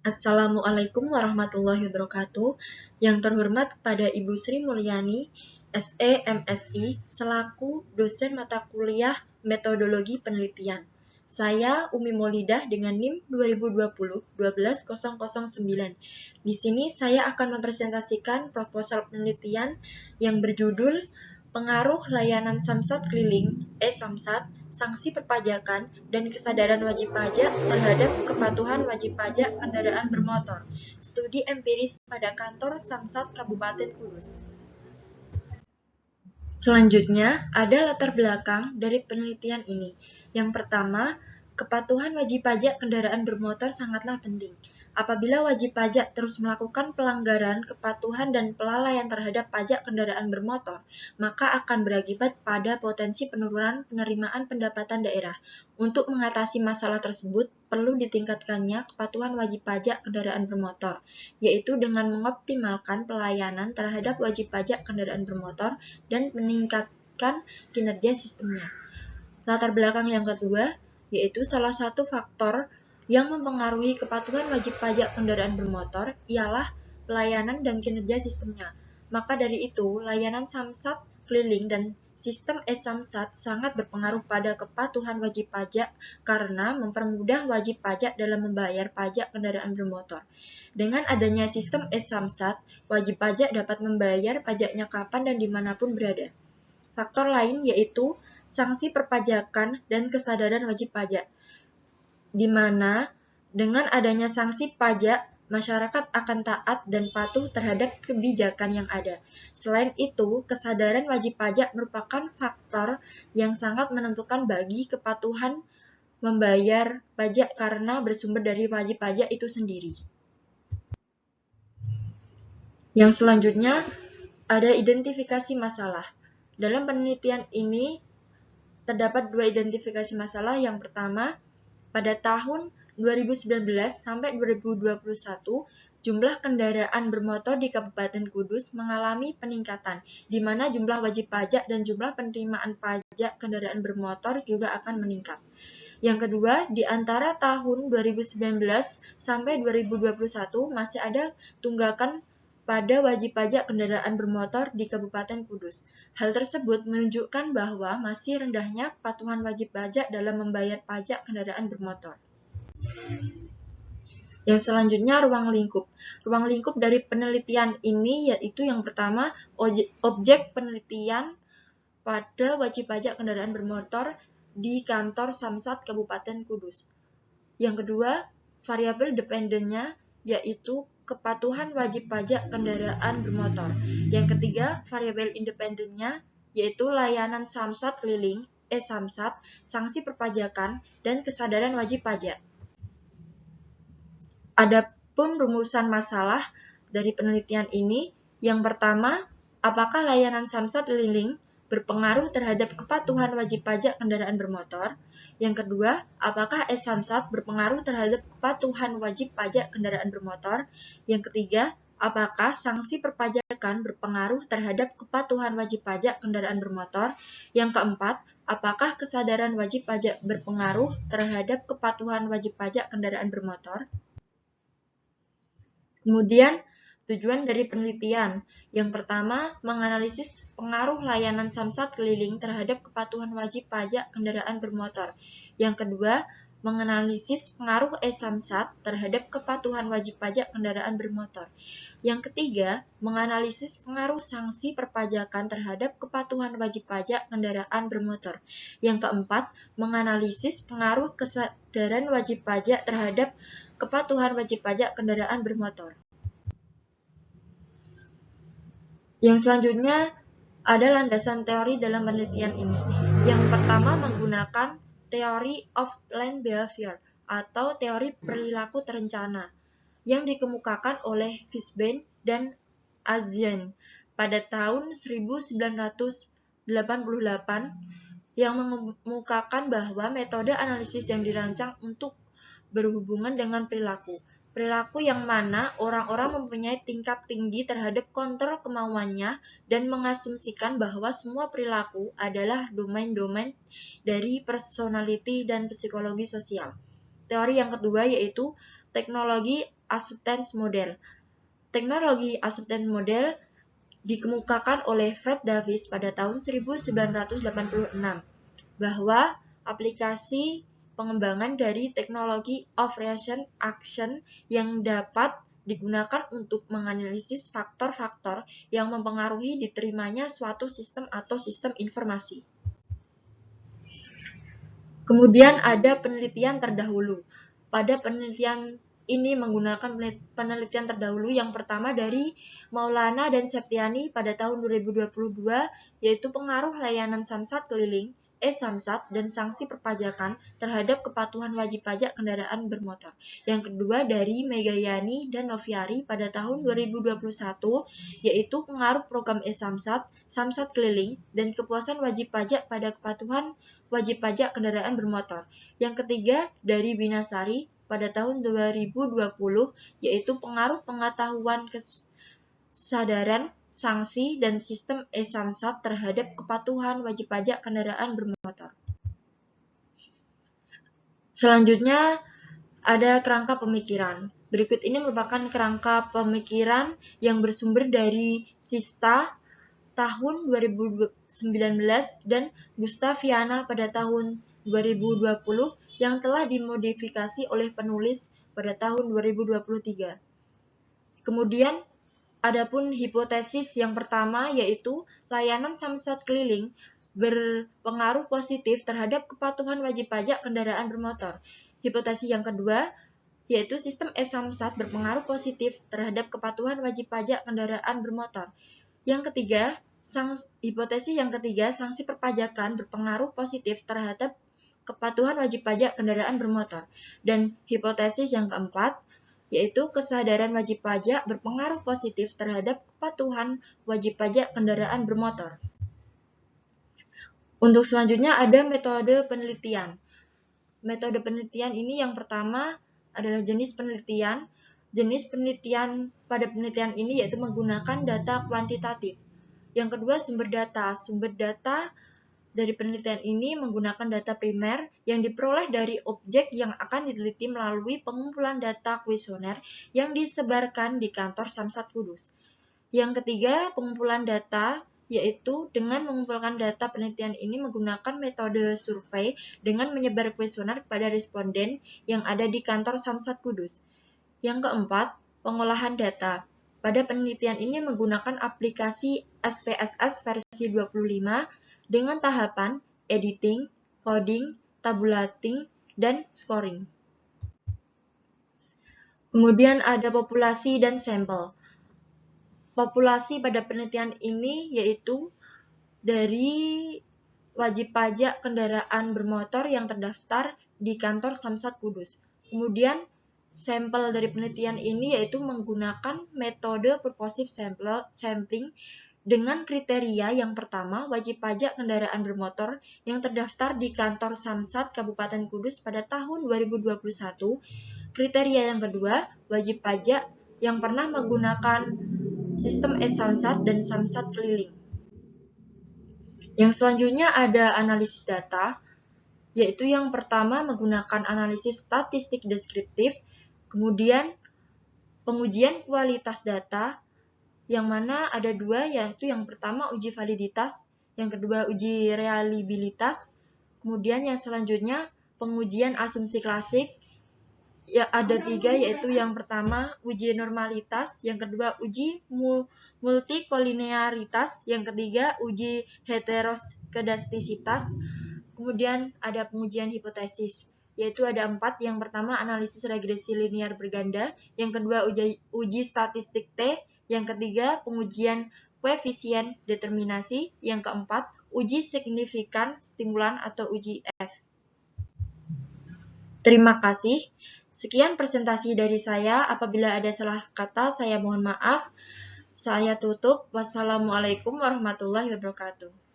Assalamualaikum warahmatullahi wabarakatuh. Yang terhormat kepada Ibu Sri Mulyani, SE MSI, selaku dosen mata kuliah Metodologi Penelitian. Saya Umi Maulidah dengan NIM 2020-12009. Di sini saya akan mempresentasikan proposal penelitian yang berjudul Pengaruh Layanan Samsat Keliling (Samsat), Sanksi Perpajakan, dan Kesadaran Wajib Pajak terhadap Kepatuhan Wajib Pajak Kendaraan Bermotor. Studi empiris pada kantor Samsat Kabupaten Kudus. Selanjutnya, ada latar belakang dari penelitian ini. Yang pertama, kepatuhan wajib pajak kendaraan bermotor sangatlah penting. Apabila wajib pajak terus melakukan pelanggaran, kepatuhan, dan pelalaian terhadap pajak kendaraan bermotor, maka akan berakibat pada potensi penurunan penerimaan pendapatan daerah. Untuk mengatasi masalah tersebut, perlu ditingkatkannya kepatuhan wajib pajak kendaraan bermotor, yaitu dengan mengoptimalkan pelayanan terhadap wajib pajak kendaraan bermotor dan meningkatkan kinerja sistemnya. Latar belakang yang kedua, yaitu salah satu faktor yang mempengaruhi kepatuhan wajib pajak kendaraan bermotor ialah pelayanan dan kinerja sistemnya. Maka dari itu, layanan Samsat keliling dan sistem e-Samsat sangat berpengaruh pada kepatuhan wajib pajak karena mempermudah wajib pajak dalam membayar pajak kendaraan bermotor. Dengan adanya sistem e-Samsat, wajib pajak dapat membayar pajaknya kapan dan dimanapun berada. Faktor lain yaitu sanksi perpajakan dan kesadaran wajib pajak, di mana dengan adanya sanksi pajak, masyarakat akan taat dan patuh terhadap kebijakan yang ada. Selain itu, kesadaran wajib pajak merupakan faktor yang sangat menentukan bagi kepatuhan membayar pajak karena bersumber dari wajib pajak itu sendiri. Yang selanjutnya, ada identifikasi masalah. Dalam penelitian ini, terdapat dua identifikasi masalah. Yang pertama, pada tahun 2019 sampai 2021, jumlah kendaraan bermotor di Kabupaten Kudus mengalami peningkatan, di mana jumlah wajib pajak dan jumlah penerimaan pajak kendaraan bermotor juga akan meningkat. Yang kedua, di antara tahun 2019 sampai 2021 masih ada tunggakan pada wajib pajak kendaraan bermotor di Kabupaten Kudus. Hal tersebut menunjukkan bahwa masih rendahnya kepatuhan wajib pajak dalam membayar pajak kendaraan bermotor. Yang selanjutnya, ruang lingkup. Ruang lingkup dari penelitian ini yaitu yang pertama, objek penelitian pada wajib pajak kendaraan bermotor di kantor Samsat Kabupaten Kudus. Yang kedua, variabel dependennya yaitu kepatuhan wajib pajak kendaraan bermotor. Yang ketiga, variabel independennya yaitu layanan Samsat keliling, e-Samsat, sanksi perpajakan, dan kesadaran wajib pajak. Adapun rumusan masalah dari penelitian ini, yang pertama, apakah layanan Samsat keliling berpengaruh terhadap kepatuhan wajib pajak kendaraan bermotor? Yang kedua, apakah e-Samsat berpengaruh terhadap kepatuhan wajib pajak kendaraan bermotor? Yang ketiga, apakah sanksi perpajakan berpengaruh terhadap kepatuhan wajib pajak kendaraan bermotor? Yang keempat, apakah kesadaran wajib pajak berpengaruh terhadap kepatuhan wajib pajak kendaraan bermotor? Kemudian, tujuan dari penelitian. Yang pertama, menganalisis pengaruh layanan Samsat keliling terhadap kepatuhan wajib pajak kendaraan bermotor. Yang kedua, menganalisis pengaruh e-Samsat terhadap kepatuhan wajib pajak kendaraan bermotor. Yang ketiga, menganalisis pengaruh sanksi perpajakan terhadap kepatuhan wajib pajak kendaraan bermotor. Yang keempat, menganalisis pengaruh kesadaran wajib pajak terhadap kepatuhan wajib pajak kendaraan bermotor. Yang selanjutnya ada landasan teori dalam penelitian ini. Yang pertama menggunakan teori of planned behavior atau teori perilaku terencana yang dikemukakan oleh Fishbein dan Azien pada tahun 1988 yang mengemukakan bahwa metode analisis yang dirancang untuk berhubungan dengan perilaku. Perilaku yang mana orang-orang mempunyai tingkat tinggi terhadap kontrol kemauannya dan mengasumsikan bahwa semua perilaku adalah domain-domain dari personality dan psikologi sosial. Teori yang kedua yaitu teknologi acceptance model. Teknologi acceptance model dikemukakan oleh Fred Davis pada tahun 1986 bahwa aplikasi pengembangan dari teknologi of recent action yang dapat digunakan untuk menganalisis faktor-faktor yang mempengaruhi diterimanya suatu sistem atau sistem informasi. Kemudian ada penelitian terdahulu. Pada penelitian ini menggunakan penelitian terdahulu yang pertama dari Maulana dan Septiani pada tahun 2022, yaitu pengaruh layanan samsat keliling, e-samsat, dan sanksi perpajakan terhadap kepatuhan wajib pajak kendaraan bermotor. Yang kedua dari Megayani dan Noviari pada tahun 2021, yaitu pengaruh program e-samsat, samsat keliling, dan kepuasan wajib pajak pada kepatuhan wajib pajak kendaraan bermotor. Yang ketiga dari Binasari pada tahun 2020, yaitu pengaruh pengetahuan kesadaran, sanksi, dan sistem e-samsat terhadap kepatuhan wajib pajak kendaraan bermotor. Selanjutnya ada kerangka pemikiran. Berikut ini merupakan kerangka pemikiran yang bersumber dari Sista tahun 2019 dan Gustaviana pada tahun 2020 yang telah dimodifikasi oleh penulis pada tahun 2023. Kemudian, adapun hipotesis yang pertama yaitu layanan samsat keliling berpengaruh positif terhadap kepatuhan wajib pajak kendaraan bermotor. Hipotesis yang kedua yaitu sistem e-samsat berpengaruh positif terhadap kepatuhan wajib pajak kendaraan bermotor. Yang ketiga, hipotesis yang ketiga, sanksi perpajakan berpengaruh positif terhadap kepatuhan wajib pajak kendaraan bermotor. Dan hipotesis yang keempat, yaitu kesadaran wajib pajak berpengaruh positif terhadap kepatuhan wajib pajak kendaraan bermotor. Untuk selanjutnya ada metode penelitian. Metode penelitian ini yang pertama adalah jenis penelitian. Jenis penelitian pada penelitian ini yaitu menggunakan data kuantitatif. Yang kedua sumber data. Sumber data dari penelitian ini menggunakan data primer yang diperoleh dari objek yang akan diteliti melalui pengumpulan data kuesioner yang disebarkan di kantor Samsat Kudus. Yang ketiga, pengumpulan data, yaitu dengan mengumpulkan data penelitian ini menggunakan metode survei dengan menyebar kuesioner kepada responden yang ada di kantor Samsat Kudus. Yang keempat, pengolahan data. Pada penelitian ini menggunakan aplikasi SPSS versi 25 dengan tahapan editing, coding, tabulating, dan scoring. Kemudian ada populasi dan sampel. Populasi pada penelitian ini yaitu dari wajib pajak kendaraan bermotor yang terdaftar di kantor Samsat Kudus. Kemudian sampel dari penelitian ini yaitu menggunakan metode purposive sampling dengan kriteria yang pertama, wajib pajak kendaraan bermotor yang terdaftar di kantor Samsat Kabupaten Kudus pada tahun 2021. Kriteria yang kedua, wajib pajak yang pernah menggunakan sistem e-samsat dan samsat keliling. Yang selanjutnya ada analisis data, yaitu yang pertama menggunakan analisis statistik deskriptif, kemudian pengujian kualitas data, yang mana ada dua, yaitu yang pertama uji validitas, yang kedua uji reliabilitas, kemudian yang selanjutnya pengujian asumsi klasik, ya ada tiga, yaitu yang pertama uji normalitas, yang kedua uji multikolinearitas, yang ketiga uji heteroskedastisitas, kemudian ada pengujian hipotesis, yaitu ada 4, yang pertama analisis regresi linear berganda, yang kedua uji statistik T, yang ketiga pengujian koefisien determinasi, yang keempat uji signifikan stimulan atau uji F. Terima kasih. Sekian presentasi dari saya. Apabila ada salah kata, saya mohon maaf. Saya tutup. Wassalamualaikum warahmatullahi wabarakatuh.